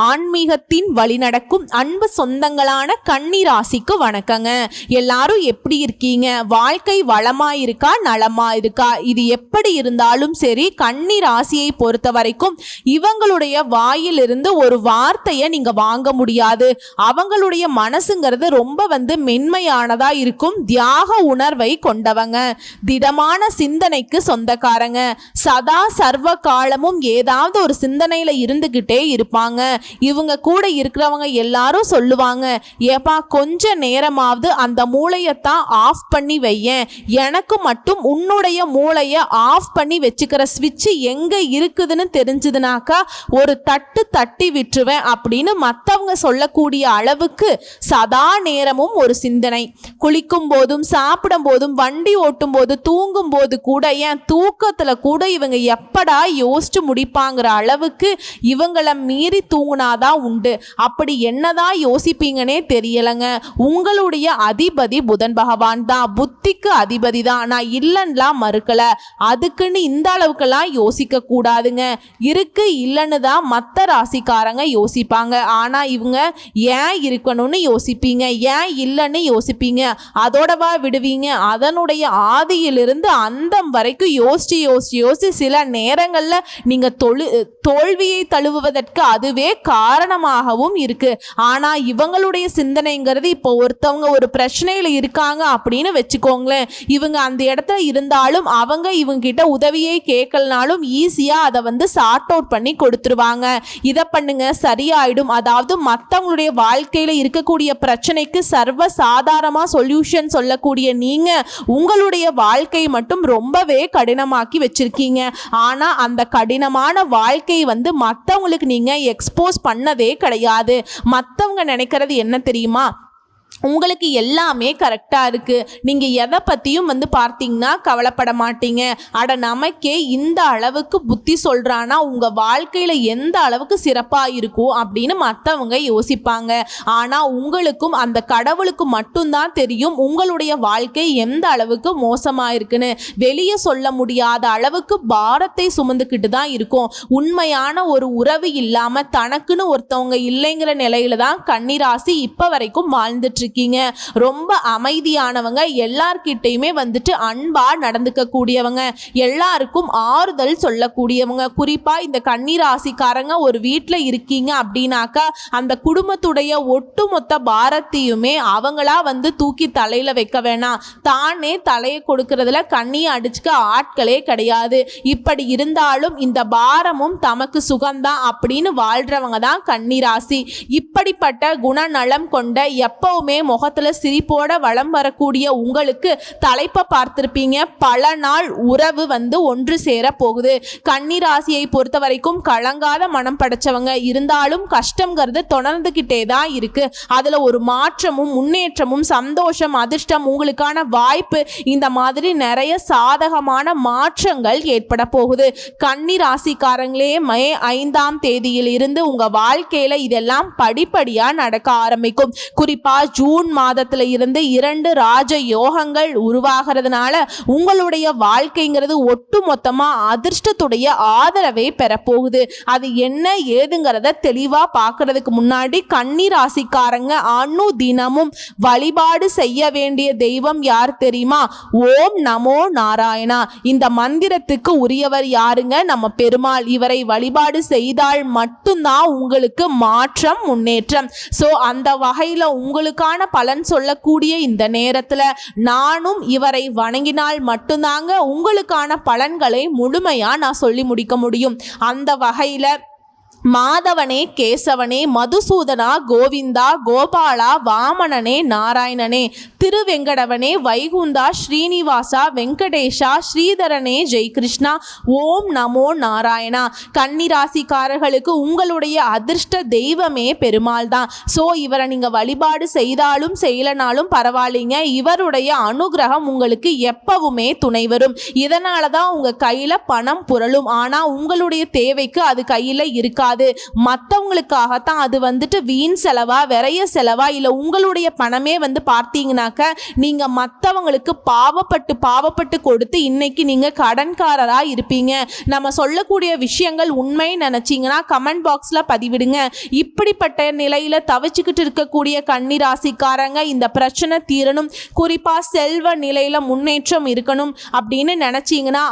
ஆன்மீகத்தின் வழிநடக்கும் அன்பு சொந்தங்களான கன்னி ராசிக்கு வணக்கங்க. எல்லாரும் எப்படி இருக்கீங்க? வாழ்க்கை வளமா இருக்கா, நலமா இருக்கா? இது எப்படி இருந்தாலும் சரி, கன்னி ராசியை பொறுத்த வரைக்கும் இவங்களுடைய வாயிலிருந்து ஒரு வார்த்தையை நீங்க வாங்க முடியாது. அவங்களுடைய மனசுங்கிறது ரொம்ப மென்மையானதா இருக்கும். தியாக உணர்வை கொண்டவங்க, திடமான சிந்தனைக்கு சொந்தக்காரங்க. சதா சர்வ காலமும் ஏதாவது ஒரு சிந்தனையில இருந்துகிட்டே இருப்பாங்க. இவங்க கூட இருக்கிறவங்க எல்லாரும் சொல்லுவாங்க, ஏப்பா கொஞ்ச நேரமாவது அந்த மூளையத்தான் ஆஃப் பண்ணி வையேன், எனக்கு மட்டும் உன்னுடைய மூளைய ஆஃப் பண்ணி வச்சுக்கிற ஸ்விட்ச் எங்க இருக்குதுன்னு தெரிஞ்சதுனாக்கா ஒரு தட்டு தட்டி விட்டுருவேன் அப்படின்னு மற்றவங்க சொல்லக்கூடிய அளவுக்கு சதா நேரமும் ஒரு சிந்தனை. குளிக்கும் போதும், சாப்பிடும் போதும், வண்டி ஓட்டும் போது, தூங்கும் போது கூட, ஏன் தூக்கத்துல கூட இவங்க எப்படா யோசிச்சு முடிப்பாங்கிற அளவுக்கு இவங்கள மீறி தூங்குனாதான் உண்டு. அப்படி என்னதான் யோசிப்பீங்கன்னே தெரியலங்க. உங்களுடைய அதிபதி புதன் பகவான் தான், புத்திக்கு அதிபதி தான். நான் இல்லைன்னுலாம் மறுக்கல, அதுக்குன்னு இந்த அளவுக்கெல்லாம் யோசிக்க கூடாதுங்க. இருக்கு இல்லைன்னு தான் மற்ற ராசிக்காரங்க யோசிப்பாங்க. ஆனா இவங்க ஏன் இருக்கணும்னு யோசிப்பீங்க, ஏன் இல்லைன்னு யோசிப்பீங்க, அதோடவா விடுவீங்க? அதனுடைய ஆதியிலிருந்து அந்தம் வரைக்கும் யோசிச்சு யோசிச்சு யோசிச்சு சில நேரங்கள்ல நீங்க தோல்வியை தழுவுவதற்கு அதுவே காரணமாகவும் இருக்கு. ஆனா இவங்களுடைய சிந்தனைங்கிறது, இப்போ ஒருத்தவங்க ஒரு பிரச்சனையில இருக்காங்க அப்படின்னு வச்சுக்கோங்களேன், இவங்க அந்த இடத்துல இருந்தாலும் அவங்க இவங்க கிட்ட உதவியை கேட்கலனாலும் ஈஸியா அதை சார்ட் அவுட் பண்ணி கொடுத்துருவாங்க. இதை பண்ணுங்க சரியாயிடும். அதாவது மற்றவங்களுடைய வாழ்க்கையில இருக்கக்கூடிய பிரச்சனைக்கு சர்வ சாதாரணமா சொல்யூஷன் சொல்லக்கூடிய நீங்க உங்களுடைய வாழ்க்கை மட்டும் ரொம்பவே கடினமாக்கி வச்சிருக்கீங்க. ஆனா அந்த கடினமான வாழ்க்கை மற்றவங்களுக்கு நீங்க எக்ஸ்போஸ் பண்ணதே கிடையாது. மற்றவங்க நினைக்கிறது என்ன தெரியுமா? உங்களுக்கு எல்லாமே கரெக்டாக இருக்குது, நீங்கள் எதை பற்றியும் பார்த்தீங்கன்னா கவலைப்பட மாட்டீங்க. அட நமக்கே இந்த அளவுக்கு புத்தி சொல்கிறான்னா உங்கள் வாழ்க்கையில் எந்த அளவுக்கு சிறப்பாக இருக்கும் அப்படின்னு மற்றவங்க யோசிப்பாங்க. ஆனால் உங்களுக்கும் அந்த கடவுளுக்கு மட்டும்தான் தெரியும் உங்களுடைய வாழ்க்கை எந்த அளவுக்கு மோசமாக இருக்குன்னு. வெளியே சொல்ல முடியாத அளவுக்கு பாரத்தை சுமந்துக்கிட்டு தான் இருக்கும். உண்மையான ஒரு உறவு இல்லாமல் தனக்குன்னு ஒருத்தவங்க இல்லைங்கிற நிலையில தான் கன்னிராசி இப்போ வரைக்கும் வாழ்ந்துட்டு இருக்கீங்க. ரொம்ப அமைதியானவங்க, எல்லார்கிட்டையுமே அன்பா நடந்துக்க கூடியவங்க, எல்லாருக்கும் ஆறுதல் சொல்லக்கூடியவங்க. குறிப்பா இந்த கன்னிராசிக்காரங்க ஒரு வீட்டில் இருக்கீங்க அப்படின்னாக்கா அந்த குடும்பத்துடைய ஒட்டுமொத்த பாரத்தையுமே அவங்களா தூக்கி தலையில வைக்க வேணாம். தானே தலையை கொடுக்கறதுல கண்ணியை அடிச்சுக்க ஆட்களே கிடையாது. இப்படி இருந்தாலும் இந்த பாரமும் தமக்கு சுகம்தான் அப்படின்னு வாழ்றவங்க தான் கன்னிராசி. இப்படிப்பட்ட குணநலம் கொண்ட எப்பவுமே முகத்துல சிரிப்போட வளம் வரக்கூடிய உங்களுக்கு தலைப்பை பார்த்திருப்பீங்க, பல நாள் உறவு ஒன்று சேர போகுது. கன்னிராசியை பொறுத்த வரைக்கும் கலங்காத மனம் படைச்சவங்க, இருந்தாலும் கஷ்டங்கிறது தொடர்ந்துகிட்டே தான் இருக்கு. அதுல ஒரு மாற்றமும் முன்னேற்றமும் சந்தோஷம் அதிர்ஷ்டம் உங்களுக்கான வாய்ப்பு, இந்த மாதிரி நிறைய சாதகமான மாற்றங்கள் ஏற்பட போகுது. கன்னிராசிக்காரங்களே, மே 5ஆம் தேதியில் இருந்து உங்க வாழ்க்கையில இதெல்லாம் படிப்படியா நடக்க ஆரம்பிக்கும். குறிப்பா ஜூன் மாதத்துல இருந்து 2 ராஜ யோகங்கள் உருவாகிறதுனால உங்களுடைய வாழ்க்கைங்கிறது ஒட்டு மொத்தமா அதிர்ஷ்டத்துடைய ஆதரவை பெறப்போகுது. அது என்ன ஏதுங்கிறத தெளிவா பார்க்கறதுக்கு முன்னாடி கன்னிராசிக்காரங்க தினமும் வழிபாடு செய்ய வேண்டிய தெய்வம் யார் தெரியுமா? ஓம் நமோ நாராயணா. இந்த மந்திரத்துக்கு உரியவர் யாருங்க? நம்ம பெருமாள். இவரை வழிபாடு செய்தால் மட்டும்தான் உங்களுக்கு மாற்றம், முன்னேற்றம். சோ அந்த வகையில உங்களுக்கான பலன் சொல்லக்கூடிய இந்த நேரத்துல நானும் இவரை வணங்கினால் மட்டும்தாங்க உங்களுக்கான பலன்களை முழுமையா நான் சொல்லி முடிக்க முடியும். அந்த வகையில மாதவனே, கேசவனே, மதுசூதனா, கோவிந்தா, கோபாலா, வாமனனே, நாராயணனே, திருவெங்கடவனே, வைகுந்தா, ஸ்ரீனிவாசா, வெங்கடேஷா, ஸ்ரீதரனே, ஜெய் கிருஷ்ணா, ஓம் நமோ நாராயணா. கன்னிராசிக்காரர்களுக்கு உங்களுடைய அதிர்ஷ்ட தெய்வமே பெருமாள் தான். ஸோ இவரை நீங்கள் வழிபாடு செய்தாலும் செய்யலனாலும் பரவாயில்லைங்க, இவருடைய அனுகிரகம் உங்களுக்கு எப்பவுமே துணை வரும். இதனால தான் உங்கள் கையில் பணம் புரளும். ஆனால் உங்களுடைய தேவைக்கு அது கையில் இருக்காது. இருக்காது. மற்றவங்களுக்காகத்தான். அது வந்துட்டு வீண் செலவா, விரைய செலவா, இல்லை உங்களுடைய பணமே வந்து பார்த்தீங்கன்னாக்க நீங்கள் மற்றவங்களுக்கு பாவப்பட்டு கொடுத்து இன்னைக்கு நீங்கள் கடன்காரராக இருப்பீங்க. நம்ம சொல்லக்கூடிய விஷயங்கள் உண்மை நினச்சிங்கன்னா கமெண்ட் பாக்ஸில் பதிவிடுங்க. இப்படிப்பட்ட நிலையில் தவிச்சுக்கிட்டு இருக்கக்கூடிய கன்னி ராசிக்காரங்க இந்த பிரச்சனை தீரணும், குறிப்பாக செல்வ நிலையில் முன்னேற்றம் இருக்கணும் அப்படின்னு நினச்சிங்கன்னா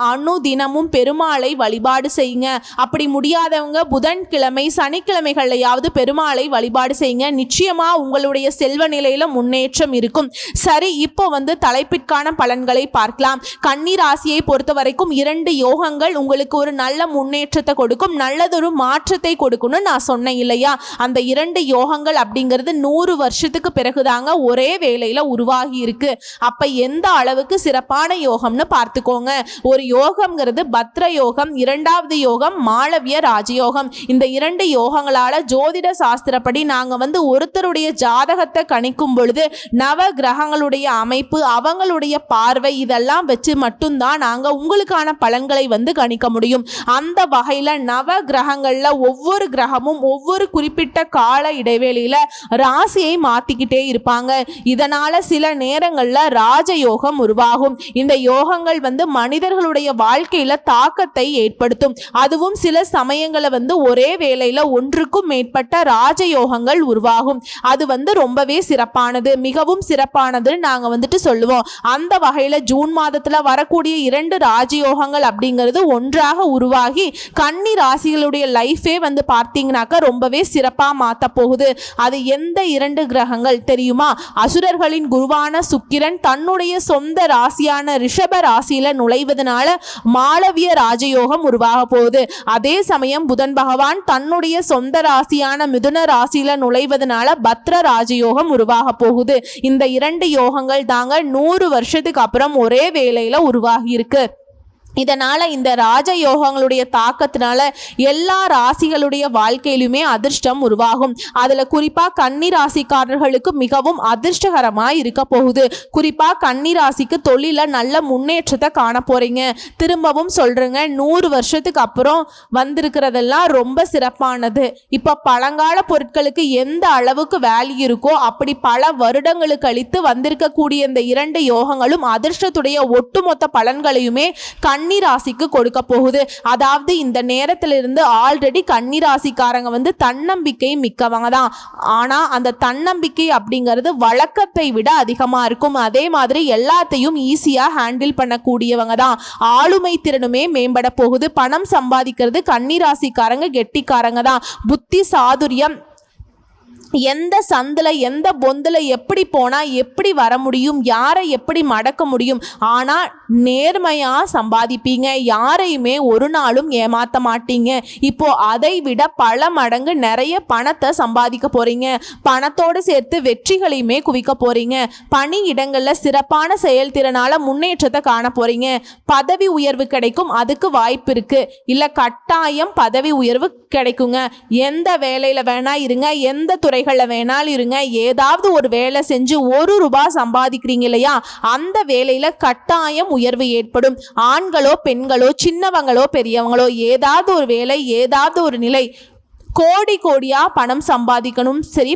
தினமும் பெருமாளை வழிபாடு செய்யுங்க. அப்படி முடியாதவங்க புதன்கிழமை சனிக்கிழமைகள்லையாவது பெருமாளை வழிபாடு செய்யுங்க. நிச்சயமா உங்களுடைய செல்வ நிலையில முன்னேற்றம் இருக்கும். சரி, இப்போ வந்து தலைப்பிற்கான பலன்களை பார்க்கலாம். கன்னி ராசியை பொறுத்த வரைக்கும் 2 யோகங்கள் உங்களுக்கு ஒரு நல்ல முன்னேற்றத்தை கொடுக்கும், நல்லதொரு மாற்றத்தை கொடுக்கும்னு நான் சொன்னேன் இல்லையா? அந்த 2 யோகங்கள் அப்படிங்கிறது 100 வருஷத்துக்கு பிறகுதாங்க ஒரே வேளையில உருவாகி இருக்கு. அப்ப எந்த அளவுக்கு சிறப்பான யோகம்னு பார்த்துக்கோங்க. ஒரு யோகம்ங்கிறது பத்ர யோகம், 2வது யோகம் மாளவிய ராஜயோகம். இந்த 2 யோகங்களால ஜோதிட சாஸ்திரப்படி நாங்க வந்து ஒருத்தருடைய ஜாதகத்தை கணிக்கும் பொழுது நவ கிரகங்களுடைய அமைப்பு, அவங்களுடைய பார்வை, இதெல்லாம் வச்சு மட்டும்தான் நாங்க உங்களுக்கான பலன்களை வந்து கணிக்க முடியும். அந்த வகையில நவ கிரகங்கள்ல ஒவ்வொரு கிரகமும் ஒவ்வொரு குறிப்பிட்ட கால இடைவெளியில ராசியை மாத்திக்கிட்டே இருப்பாங்க. இதனால சில நேரங்கள்ல ராஜயோகம் உருவாகும். இந்த யோகங்கள் வந்து மனிதர்களுடைய வாழ்க்கையில தாக்கத்தை ஏற்படுத்தும். அதுவும் சில சமயங்களை வந்து ஒரே வேளையில ஒன்றுக்கும் மேற்பட்ட ராஜயோகங்கள் உருவாகும். அது வந்து ரொம்பவே சிறப்பானது, மிகவும் சிறப்பானது நாங்க வந்துட்டு சொல்லுவோம். அந்த வகையில ஜூன் மாதத்துல வரக்கூடிய 2 ராஜயோகங்கள் அப்படிங்கிறது ஒன்றாக உருவாகி கன்னி ராசிகளுடைய லைஃபே வந்து பார்த்தீங்கன்னாக்க ரொம்பவே சிறப்பா மாத்த போகுது. அது எந்த 2 கிரகங்கள் தெரியுமா? அசுரர்களின் குருவான சுக்கிரன் தன்னுடைய சொந்த ராசியான ரிஷப ராசியில நுழைவதனால மாளவிய ராஜயோகம் உருவாக போகுது. அதே சமயம் புதன் பகவான் தன்னுடைய சொந்த ராசியான மிதுன ராசியில நுழைவதனால பத்ர ராஜயோகம் உருவாக போகுது. இந்த 2 யோகங்கள் தாங்க 100 வருஷத்துக்கு அப்புறம் ஒரே வேளையில உருவாகி இருக்கு. இதனால இந்த ராஜயோகங்களுடைய தாக்கத்தினால எல்லா ராசிகளுடைய வாழ்க்கையிலுமே அதிர்ஷ்டம் உருவாகும். அதுல குறிப்பா கன்னி ராசிக்காரர்களுக்கு மிகவும் அதிர்ஷ்டகரமா இருக்க போகுது. குறிப்பா கன்னி ராசிக்கு தொழில நல்ல முன்னேற்றத்தை காண போறீங்க. திரும்பவும் சொல்றேங்க, 100 வருஷத்துக்கு அப்புறம் வந்திருக்கிறதெல்லாம் ரொம்ப சிறப்பானது. இப்ப பழங்கால பொருட்களுக்கு எந்த அளவுக்கு வேல்யூ இருக்கோ அப்படி பல வருடங்களுக்கு கழித்து வந்திருக்கக்கூடிய இந்த 2 யோகங்களும் அதிர்ஷ்டத்துடைய ஒட்டுமொத்த பலன்களையுமே கன்னி ராசிக்கு கொடுக்க போகுது. அதாவது இந்த நேரத்திலிருந்து ஆல்ரெடி கன்னி ராசிக்காரங்க வந்து தன்னம்பிக்கை மிக்கவங்க தான். ஆனா அந்த தன்னம்பிக்கை அப்படிங்கிறது வழக்கத்தை விட அதிகமா இருக்கும். அதே மாதிரி எல்லாத்தையும் ஈஸியா ஹேண்டில் பண்ணக்கூடியவங்க தான். ஆளுமை திறனுமே மேம்பட போகுது. பணம் சம்பாதிக்கிறது கன்னி ராசிக்காரங்க கெட்டிக்காரங்க தான். புத்தி சாதுரியம், எந்த சந்தில் எந்த பொந்தில் எப்படி போனால் எப்படி வர முடியும், யாரை எப்படி மடக்க முடியும், ஆனால் நேர்மையாக சம்பாதிப்பீங்க. யாரையுமே ஒரு நாளும் ஏமாற்ற மாட்டீங்க. இப்போ அதை விட பல மடங்கு நிறைய பணத்தை சம்பாதிக்க போறீங்க. பணத்தோடு சேர்த்து வெற்றிகளையுமே குவிக்க போறீங்க. பணி இடங்களில் சிறப்பான செயல்திறனால முன்னேற்றத்தை காண போறீங்க. பதவி உயர்வு கிடைக்கும், அதுக்கு வாய்ப்பு இருக்கு. இல்லை கட்டாயம் பதவி உயர்வு கிடைக்குங்க. எந்த வேலையில வேணா இருங்க, எந்த துறைகளில் வேணாலும் இருங்க, ஏதாவது ஒரு வேலை செஞ்சு ₹1 சம்பாதிக்கிறீங்க இல்லையா, அந்த வேலையில கட்டாயம் உயர்வு ஏற்படும். ஆண்களோ பெண்களோ சின்னவங்களோ பெரியவங்களோ ஏதாவது ஒரு வேலை, ஏதாவது ஒரு நிலை, கோடியா பணம் சம்பாதிக்கணும் சரி,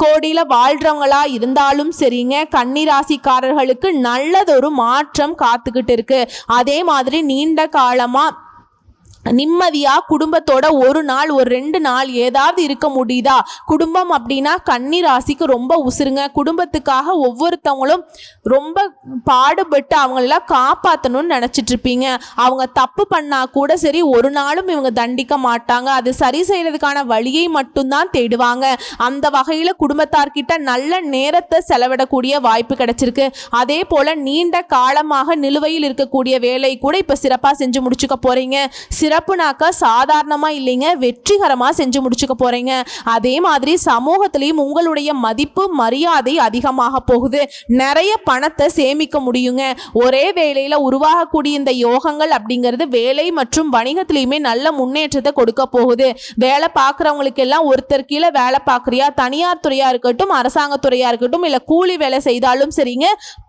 கோடியில வாழ்றவங்களா இருந்தாலும் சரிங்க, கன்னி ராசிக்காரர்களுக்கு நல்லதொரு மாற்றம் காத்துக்கிட்டு இருக்கு. அதே மாதிரி நீண்ட காலமா நிம்மதியா குடும்பத்தோட ஒரு நாள் ஒரு 2 நாள் ஏதாவது இருக்க முடியுதா? குடும்பம் அப்படின்னா கன்னி ராசிக்கு ரொம்ப உசுருங்க. குடும்பத்துக்காக ஒவ்வொருத்தவங்களும் ரொம்ப பாடுபட்டு அவங்களெல்லாம் காப்பாற்றணும்னு நினச்சிட்டு இருப்பீங்க. அவங்க தப்பு பண்ணா கூட சரி, ஒரு நாளும் இவங்க தண்டிக்க மாட்டாங்க. அது சரி செய்யறதுக்கான வழியை மட்டும்தான் தேடுவாங்க. அந்த வகையில குடும்பத்தார்கிட்ட நல்ல நேரத்தை செலவிடக்கூடிய வாய்ப்பு கிடைச்சிருக்கு. அதே போல நீண்ட காலமாக நிலுவையில் இருக்கக்கூடிய வேலை கூட இப்ப சிறப்பா செஞ்சு முடிச்சுக்க போறீங்க. சிறப்புனாக்க சாதாரணமா இல்லைங்க, வெற்றிகரமா செஞ்சு முடிச்சுக்க போறீங்க. அதே மாதிரி சமூகத்திலையும் உங்களுடைய மதிப்பு மரியாதை அதிகமாக போகுது. நிறைய பணத்தை சேமிக்க முடியுங்க. ஒரே வேளையில உருவாகக்கூடிய இந்த யோகங்கள் அப்படிங்கிறது வேலை மற்றும் வணிகத்திலையுமே நல்ல முன்னேற்றத்தை கொடுக்க போகுது. வேலை பார்க்குறவங்களுக்கு எல்லாம் ஒருத்தர் கீழே வேலை பார்க்குறியா, தனியார் துறையா இருக்கட்டும் அரசாங்க துறையா இருக்கட்டும் இல்லை கூலி வேலை செய்தாலும் சரிங்க,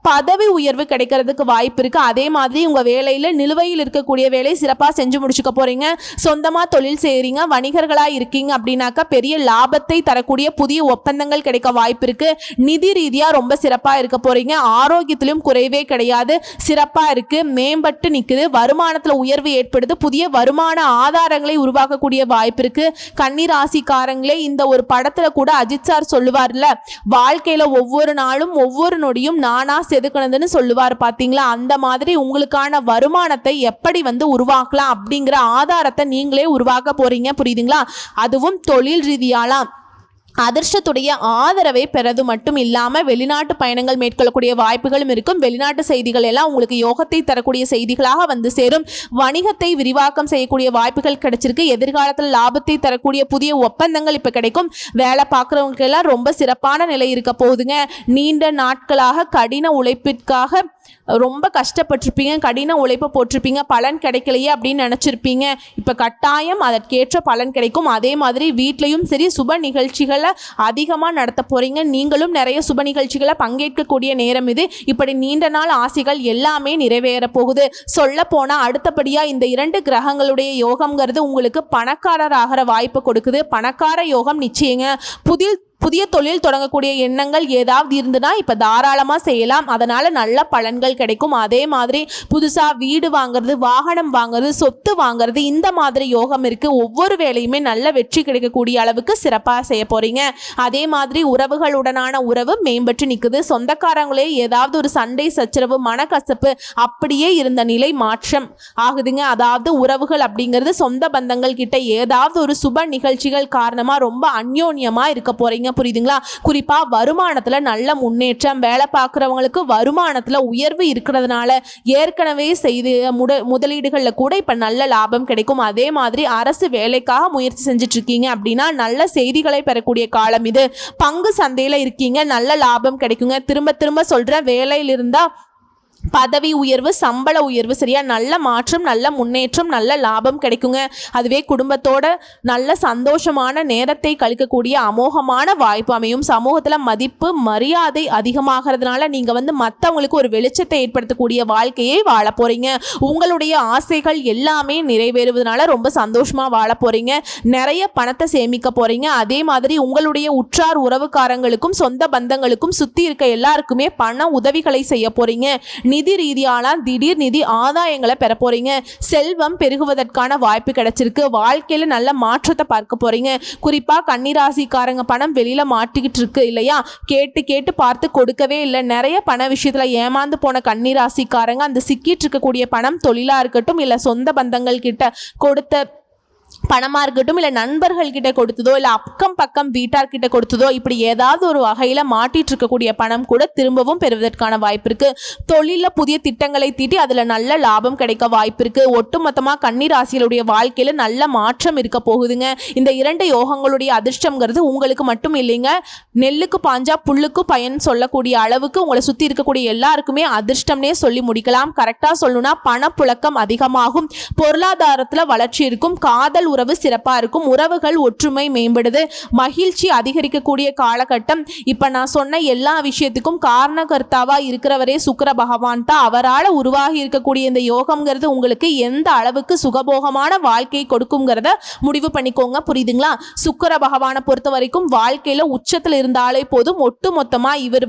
பதவி உயர்வு கிடைக்கிறதுக்கு வாய்ப்பு இருக்கு. அதே மாதிரி உங்க வேலையில நிலுவையில் இருக்கக்கூடிய வேலை சிறப்பாக செஞ்சு முடிச்சுக்க போறீங்க. சொந்தமா தொழில் செய்றீங்க, வணிகர்களா இருக்கீங்க அப்படின்னாக்கா பெரிய லாபத்தை தரக்கூடிய புதிய ஒப்பந்தங்கள் கிடைக்க வாய்ப்பு இருக்கு. நிதி ரீதியா ரொம்ப சிறப்பா இருக்க போறீங்க. ஆரோக்கியத்திலும் குறைவே கிடையாது, சிறப்பா இருக்கு, மேம்பட்டு நிக்குது. வருமானத்துல உயர்வு ஏற்படுது, புதிய வருமான ஆதாரங்களை உருவாக்கக்கூடிய வாய்ப்பு இருக்கு. கன்னி ராசிக்காரங்களே, இந்த ஒரு படத்துல கூட அஜித் சார் சொல்லுவார்ல, வாழ்க்கையில ஒவ்வொரு நாளும் ஒவ்வொரு நொடியும் நானா செதுக்கணுதுன்னு சொல்லுவார் பாத்தீங்களா? அந்த மாதிரி உங்களுக்கான வருமானத்தை எப்படி உருவாக்கலாம் அப்படிங்கிற ஆதாரத்தை நீங்களே உருவாக்க போறீங்க. புரியுதுங்களா? அதுவும் தொழில் ரீதியாலாம் அதிர்ஷ்டத்துடைய ஆதரவை பெறது மட்டும் இல்லாமல் வெளிநாட்டு பயணங்கள் மேற்கொள்ளக்கூடிய வாய்ப்புகளும் இருக்கும். வெளிநாட்டு செய்திகள் எல்லாம் உங்களுக்கு யோகத்தை தரக்கூடிய செய்திகளாக சேரும். வணிகத்தை விரிவாக்கம் செய்யக்கூடிய வாய்ப்புகள் கிடைச்சிருக்கு. எதிர்காலத்தில் லாபத்தை தரக்கூடிய புதிய ஒப்பந்தங்கள் இப்போ கிடைக்கும். வேலை பார்க்குறவங்களுக்கு எல்லாம் ரொம்ப சிறப்பான நிலை இருக்க போகுதுங்க. நீண்ட நாட்களாக கடின உழைப்பிற்காக ரொம்ப கஷ்டப்பட்டிருப்பீங்க, கடின உழைப்பை போட்டிருப்பீங்க, பலன் கிடைக்கலையே அப்படின்னு நினச்சிருப்பீங்க. இப்போ கட்டாயம் அதற்கேற்ற பலன் கிடைக்கும். அதே மாதிரி வீட்லையும் சரி சுப நிகழ்ச்சிகளை அதிகமாக நடத்த போகிறீங்க. நீங்களும் நிறைய சுப நிகழ்ச்சிகளை பங்கேற்கக்கூடிய நேரம் இது. இப்படி நீண்ட நாள் ஆசைகள் எல்லாமே நிறைவேற போகுது. சொல்ல போனால் அடுத்தபடியாக இந்த 2 கிரகங்களுடைய யோகம்ங்கிறது உங்களுக்கு பணக்காரர் ஆகிற வாய்ப்பு கொடுக்குது. பணக்கார யோகம் நிச்சயங்க. புதிய தொழில் தொடங்கக்கூடிய எண்ணங்கள் ஏதாவது இருந்துன்னா இப்போ தாராளமாக செய்யலாம். அதனால் நல்ல பலன்கள் கிடைக்கும். அதே மாதிரி புதுசாக வீடு வாங்குறது, வாகனம் வாங்குறது, சொத்து வாங்குறது, இந்த மாதிரி யோகம் இருக்குது. ஒவ்வொரு வேலையுமே நல்ல வெற்றி கிடைக்கக்கூடிய அளவுக்கு சிறப்பாக செய்ய போகிறீங்க. அதே மாதிரி உறவுகளுடனான உறவு மேம்பட்டு நிற்குது. சொந்தக்காரங்களே ஏதாவது ஒரு சண்டை சச்சரவு, மனக்கசப்பு அப்படியே இருந்த நிலை மாற்றம் ஆகுதுங்க. அதாவது உறவுகள் அப்படிங்கிறது சொந்த பந்தங்கள் கிட்ட ஏதாவது ஒரு சுப நிகழ்ச்சிகள் காரணமாக ரொம்ப அந்யோன்யமாக இருக்க போகிறீங்க. புரியுதுங்களா? குறிப்பா வருமானத்துல நல்ல முன்னேற்றம். வேலை பார்க்குறவங்களுக்கு வருமானத்துல உயர்வு இருக்கிறதுனால ஏற்கனவே செய்த முதலீடுகள்ல கூட இப்ப நல்ல லாபம் கிடைக்கும். அதே மாதிரி அரசு வேலைக்காக முயற்சி செஞ்சுட்டு இருக்கீங்க அப்படின்னா நல்ல செய்திகளை பெறக்கூடிய காலம் இது. பங்கு சந்தையில இருக்கீங்க, நல்ல லாபம் கிடைக்குங்க. திரும்ப திரும்ப சொல்ற, வேலையில் இருந்தா பதவி உயர்வு, சம்பள உயர்வு, சரியா நல்ல மாற்றம், நல்ல முன்னேற்றம், நல்ல லாபம் கிடைக்குங்க. அதுவே குடும்பத்தோட நல்ல சந்தோஷமான நேரத்தை கழிக்கக்கூடிய அமோகமான வாய்ப்பு அமையும். சமூகத்துல மதிப்பு மரியாதை அதிகமாகிறதுனால நீங்க மற்றவங்களுக்கு ஒரு வெளிச்சத்தை ஏற்படுத்தக்கூடிய வாழ்க்கையை வாழ போறீங்க. உங்களுடைய ஆசைகள் எல்லாமே நிறைவேறுவதனால ரொம்ப சந்தோஷமா வாழ போறீங்க. நிறைய பணத்தை சேமிக்க போறீங்க. அதே மாதிரி உங்களுடைய உற்றார் உறவுக்காரங்களுக்கும் சொந்த பந்தங்களுக்கும் சுத்தி இருக்க எல்லாருக்குமே பண உதவிகளை செய்ய போறீங்க. நிதி ரீதியான திடீர் நிதி ஆதாயங்களை பெற போறீங்க. செல்வம் பெருகுவதற்கான வாய்ப்பு கிடைச்சிருக்கு. வாழ்க்கையில நல்ல மாற்றத்தை பார்க்க போறீங்க. குறிப்பா கன்னிராசிக்காரங்க பணம் வெளியில மாட்டிக்கிட்டு இருக்கு இல்லையா? கேட்டு பார்த்து கொடுக்கவே இல்லை. நிறைய பண விஷயத்துல ஏமாந்து போன கன்னிராசிக்காரங்க அந்த சிக்கிட்டு இருக்கக்கூடிய பணம் தொழிலா இருக்கட்டும், இல்ல சொந்த பந்தங்கள் கிட்ட கொடுத்த பணமாக இருக்கட்டும், இல்லை நண்பர்கள் கிட்ட கொடுத்ததோ, இல்லை அக்கம் பக்கம் வீட்டார்கிட்ட கொடுத்ததோ, இப்படி ஏதாவது ஒரு வகையில் மாட்டிட்டு இருக்கக்கூடிய பணம் கூட திரும்பவும் பெறுவதற்கான வாய்ப்பு இருக்கு. தொழிலில் புதிய திட்டங்களை தீட்டி அதில் நல்ல லாபம் கிடைக்க வாய்ப்பு இருக்கு. ஒட்டுமொத்தமாக கன்னிராசிகளுடைய வாழ்க்கையில் நல்ல மாற்றம் இருக்க போகுதுங்க. இந்த 2 யோகங்களுடைய அதிர்ஷ்டம்ங்கிறது உங்களுக்கு மட்டும் இல்லைங்க, நெல்லுக்கு பாஞ்சா புல்லுக்கு பயன் சொல்லக்கூடிய அளவுக்கு உங்களை சுற்றி இருக்கக்கூடிய எல்லாருக்குமே அதிர்ஷ்டம்னே சொல்லி முடிக்கலாம். கரெக்டாக சொல்லணும்னா பணப்புழக்கம் அதிகமாகும், பொருளாதாரத்தில் வளர்ச்சி இருக்கும், காதல் உறவு சிறப்பா இருக்கும், உறவுகள் ஒற்றுமை மேம்படுது, மகிழ்ச்சி அதிகரிக்கக்கூடிய காலகட்டம். இப்ப நான் சொன்ன எல்லா விஷயத்துக்கும் காரணகர்த்தாவா இருக்கிறவரே சுக்கிர பகவான் தான். அவரால் உருவாகி இருக்கக்கூடிய இந்த யோகம்ங்கிறது உங்களுக்கு எந்த அளவுக்கு சுகபோகமான வாழ்க்கையை கொடுக்குங்கிறத முடிவு பண்ணிக்கோங்க. புரியுதுங்களா? சுக்கிர பகவானை பொறுத்த வரைக்கும் வாழ்க்கையில உச்சத்தில் இருந்தாலே போதும். ஒட்டு மொத்தமா இவர்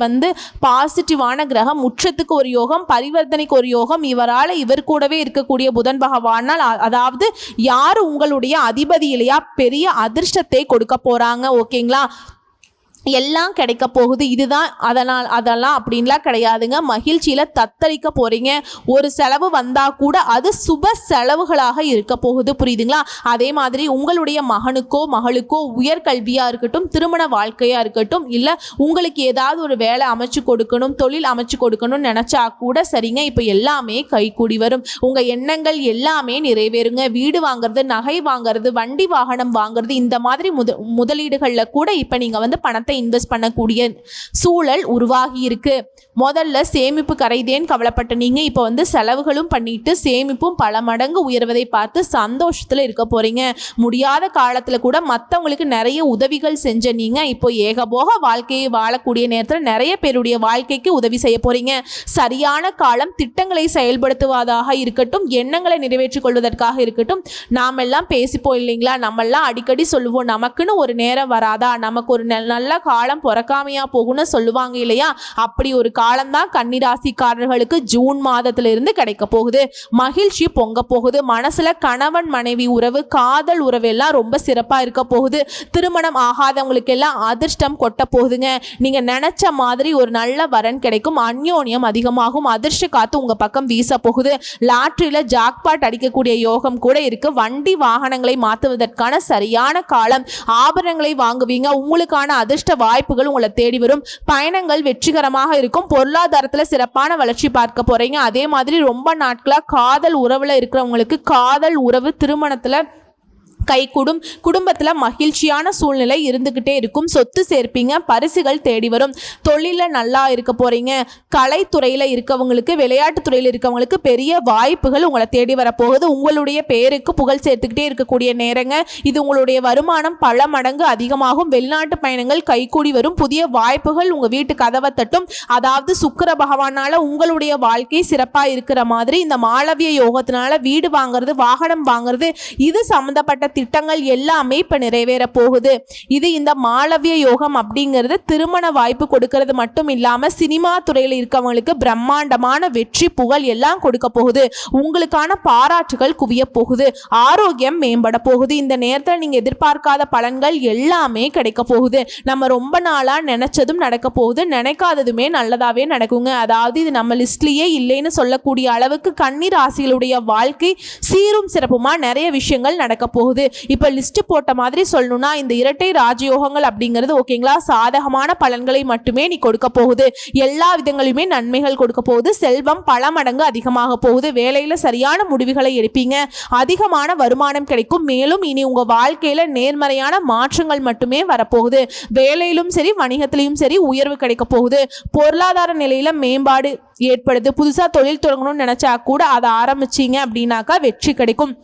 பாசிட்டிவான கிரகம். உச்சத்துக்கு ஒரு யோகம், பரிவர்த்தனைக்கு ஒரு யோகம். இவர் கூடவே இருக்கக்கூடிய புதன் பகவானால், அதாவது யாரு உங்களுடைய அதிபதி இல்லையா, பெரிய அதிர்ஷ்டத்தை கொடுக்க போறாங்க. ஓகேங்களா? எல்லாம் கிடைக்க போகுது. இதுதான் அதெல்லாம் அப்படின்லாம் கிடையாதுங்க. மகிழ்ச்சியில தத்தளிக்க போறீங்க. ஒரு செலவு வந்தா கூட அது சுப செலவுகளாக இருக்க போகுது. புரியுதுங்களா? அதே மாதிரி உங்களுடைய மகனுக்கோ மகளுக்கோ உயர்கல்வியா இருக்கட்டும், திருமண வாழ்க்கையா இருக்கட்டும், இல்ல உங்களுக்கு ஏதாவது ஒரு வேலை அமைச்சு கொடுக்கணும், தொழில் அமைச்சு கொடுக்கணும்னு நினைச்சா கூட சரிங்க, இப்ப எல்லாமே கைகூடி வரும். உங்க எண்ணங்கள் எல்லாமே நிறைவேறுங்க. வீடு வாங்குறது, நகை வாங்குறது, வண்டி வாகனம் வாங்குறது, இந்த மாதிரி முதலீடுகள்ல கூட இப்ப நீங்க பணத்தை பணத்தை இன்வெஸ்ட் பண்ணக்கூடிய சூழல் உருவாகி இருக்கு. முதல்ல சேமிப்பு கரைதேன்னு கவலைப்பட்ட நீங்க இப்போ செலவுகளும் பண்ணிட்டு சேமிப்பும் பல மடங்கு உயர்வதை பார்த்து சந்தோஷத்துல இருக்க போறீங்க. முடியாத காலத்துல கூட மற்றவங்களுக்கு நிறைய உதவிகள் செஞ்ச நீங்க இப்போ ஏகபோக வாழ்க்கையை வாழக்கூடிய நேரத்தில் நிறைய பேருடைய வாழ்க்கைக்கு உதவி செய்ய போறீங்க. சரியான காலம் திட்டங்களை செயல்படுத்துவதாக இருக்கட்டும், எண்ணங்களை நிறைவேற்றிக் கொள்வதற்காக இருக்கட்டும். நாம் எல்லாம் பேசிப்போம் இல்லைங்களா, நம்மெல்லாம் அடிக்கடி சொல்லுவோம், நமக்குன்னு ஒரு நேரம் வராதா, நமக்கு ஒரு நல்ல காலம் பிறக்காமையா போகும்னு சொல்லுவாங்க இல்லையா. அப்படி ஒரு காலம்தான் கன்னிராசிக்காரர்களுக்கு ஜூன் மாதத்திலிருந்து கிடைக்க போகுது. மகிழ்ச்சி பொங்க போகுது. மனசுல கணவன் மனைவி உறவு, காதல் உறவு எல்லாம் ரொம்ப சிறப்பா இருக்க போகுது. திருமணம் ஆகாதவங்களுக்கு எல்லாம் அதிர்ஷ்டம் கொட்ட போகுதுங்க. நீங்க நினைச்ச மாதிரி ஒரு நல்ல வரன் கிடைக்கும். அந்யோன்யம் அதிகமாகும். அதிர்ஷ்ட காத்து உங்க பக்கம் வீச போகுது. லாட்டரியில ஜாக்பாட் அடிக்கக்கூடிய யோகம் கூட இருக்கு. வண்டி வாகனங்களை மாற்றுவதற்கான சரியான காலம். ஆபரணங்களை வாங்குவீங்க. உங்களுக்கான அதிர்ஷ்ட வாய்ப்புகள் உங்களை தேடி வரும். பயணங்கள் வெற்றிகரமாக இருக்கும். பொருளாதாரத்துல சிறப்பான வளர்ச்சி பார்க்க போறீங்க. அதே மாதிரி ரொம்ப நாட்களா காதல் உறவுல இருக்கிறவங்களுக்கு காதல் உறவு திருமணத்துல கைகூடும். குடும்பத்தில் மகிழ்ச்சியான சூழ்நிலை இருந்துக்கிட்டே இருக்கும். சொத்து சேர்ப்பீங்க. பரிசுகள் தேடி வரும். தொழிலில் நல்லா இருக்க போகிறீங்க. கலைத்துறையில் இருக்கவங்களுக்கு, விளையாட்டுத்துறையில் இருக்கவங்களுக்கு பெரிய வாய்ப்புகள் உங்களை தேடி வரப்போகுது. உங்களுடைய பேருக்கு புகழ் சேர்த்துக்கிட்டே இருக்கக்கூடிய நேரங்க இது. உங்களுடைய வருமானம் பல மடங்கு அதிகமாகும். வெளிநாட்டு பயணங்கள் கைகூடி வரும். புதிய வாய்ப்புகள் உங்கள் வீட்டு கதவை தட்டும். அதாவது சுக்கிர பகவானால் உங்களுடைய வாழ்க்கை சிறப்பாக இருக்கிற மாதிரி இந்த மாளவிய யோகத்தினால வீடு வாங்குறது, வாகனம் வாங்குறது, இது சம்மந்தப்பட்ட திட்டங்கள் எல்லாமே இப்ப நிறைவேற போகுது. இது இந்த மாளவிய யோகம் அப்படிங்கிறது திருமண வாய்ப்பு கொடுக்கிறது மட்டும் இல்லாம சினிமா துறையில் இருக்கவங்களுக்கு பிரம்மாண்டமான வெற்றி புகழ் எல்லாம் கொடுக்க போகுது. உங்களுக்கான பாராட்டுகள் குவிய போகுது. ஆரோக்கியம் மேம்பட போகுது. இந்த நேரத்தில் நீங்க எதிர்பார்க்காத பலன்கள் எல்லாமே கிடைக்க போகுது. நம்ம ரொம்ப நாளா நினைச்சதும் நடக்க போகுது. நினைக்காததுமே நல்லதாவே நடக்குங்க. அதாவது இது நம்ம லிஸ்ட்லயே இல்லைன்னு சொல்லக்கூடிய அளவுக்கு கன்னி ராசிகளுடைய வாழ்க்கை சீரும் சிறப்புமா நிறைய விஷயங்கள் நடக்க போகுது. இப்ப லிஸ்ட் போட்ட மாதிரி சொல்லணும்னா இந்த இரட்டை ராஜயோகங்கள் அப்படிங்கிறது ஓகேங்களா, சாதகமான பலன்களை மட்டுமே நீ கொடுக்க போகுது. எல்லா விதங்களுமே நன்மைகள் கொடுக்க போகுது. செல்வம் பல மடங்கு அதிகமாக போகுது. வேலையில சரியான முடிவுகளை எடுப்பீங்க. அதிகமான வருமானம் கிடைக்கும். மேலும் இனி உங்க வாழ்க்கையில நேர்மறையான மாற்றங்கள் மட்டுமே வரப்போகுது. வேலையிலும் சரி, வணிகத்திலும் சரி உயர்வு கிடைக்க போகுது. பொருளாதார நிலையில மேம்பாடு ஏற்படுது. புதுசா தொழில் தொடங்கணும்னு நினைச்சா கூட அதை ஆரம்பிச்சீங்க அப்படின்னாக்கா வெற்றி கிடைக்கும்.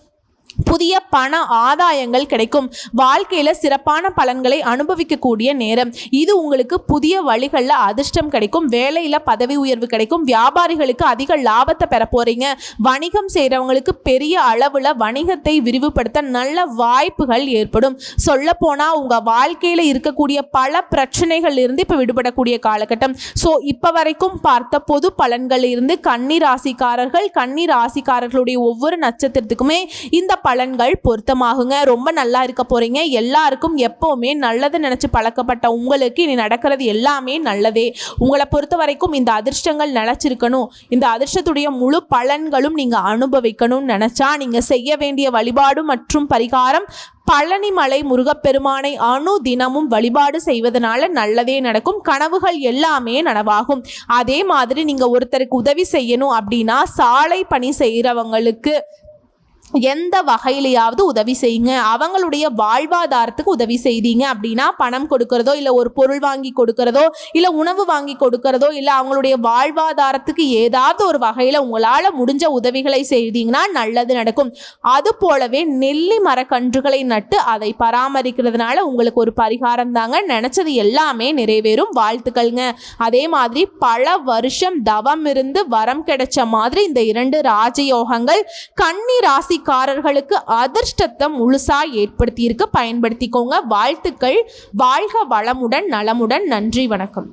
புதிய பண ஆதாயங்கள் கிடைக்கும். வாழ்க்கையில சிறப்பான பலன்களை அனுபவிக்கக்கூடிய நேரம் இது. உங்களுக்கு புதிய வழிகளில் அதிர்ஷ்டம் கிடைக்கும். வேலையில பதவி உயர்வு கிடைக்கும். வியாபாரிகளுக்கு அதிக லாபத்தை பெற போறீங்க. வணிகம் செய்கிறவங்களுக்கு பெரிய அளவுல வணிகத்தை விரிவுபடுத்த நல்ல வாய்ப்புகள் ஏற்படும். சொல்ல போனா உங்க வாழ்க்கையில இருக்கக்கூடிய பல பிரச்சனைகள் இருந்து இப்ப விடுபடக்கூடிய காலகட்டம். ஸோ இப்ப வரைக்கும் பார்த்த பொது பலன்கள் இருந்து கன்னி ராசிக்காரர்களுடைய ஒவ்வொரு நட்சத்திரத்துக்குமே இந்த பலன்கள் பொருத்தமாகுங்க. ரொம்ப நல்லா இருக்க போறீங்க. எல்லாருக்கும் எப்பவுமே நல்லது நினைச்சு பழக்கப்பட்ட உங்களுக்கு இனி நடக்கிறது எல்லாமே நல்லதே. உங்களை பொறுத்த வரைக்கும் இந்த அதிர்ஷ்டங்கள் நினைச்சிருக்கணும், இந்த அதிர்ஷ்டத்துடைய முழு பலன்களும் நீங்க அனுபவிக்கணும்னு நினைச்சா நீங்க செய்ய வேண்டிய வழிபாடு மற்றும் பரிகாரம் பழனிமலை முருகப்பெருமானை தினமும் வழிபாடு செய்வதனால நல்லதே நடக்கும். கனவுகள் எல்லாமே நனவாகும். அதே மாதிரி நீங்க ஒருத்தருக்கு உதவி செய்யணும் அப்படின்னா சாலை பணி செய்கிறவங்களுக்கு எந்த வகையிலையாவது உதவி செய்யுங்க. அவங்களுடைய வாழ்வாதாரத்துக்கு உதவி செய்தீங்க அப்படின்னா பணம் கொடுக்கறதோ, இல்லை ஒரு பொருள் வாங்கி கொடுக்கறதோ, இல்லை உணவு வாங்கி கொடுக்கறதோ, இல்லை அவங்களுடைய வாழ்வாதாரத்துக்கு ஏதாவது ஒரு வகையில் உங்களால் முடிஞ்ச உதவிகளை செய்தீங்கன்னா நல்லது நடக்கும். அது போலவே நெல்லி மரக்கன்றுகளை நட்டு அதை பராமரிக்கிறதுனால உங்களுக்கு ஒரு பரிகாரம் தாங்க. நினைச்சது எல்லாமே நிறைவேறும். வாழ்த்துக்கள்ங்க. அதே மாதிரி பல வருஷம் தவம் இருந்து வரம் கிடைச்ச மாதிரி இந்த 2 ராஜயோகங்கள் கன்னி ராசிக்காரர்களுக்கு அதிர்ஷ்டத்தை முழுசா ஏற்படுத்தி இருக்கு. பயன்படுத்திக்கோங்க. வாழ்த்துக்கள். வாழ்க வளமுடன் நலமுடன். நன்றி, வணக்கம்.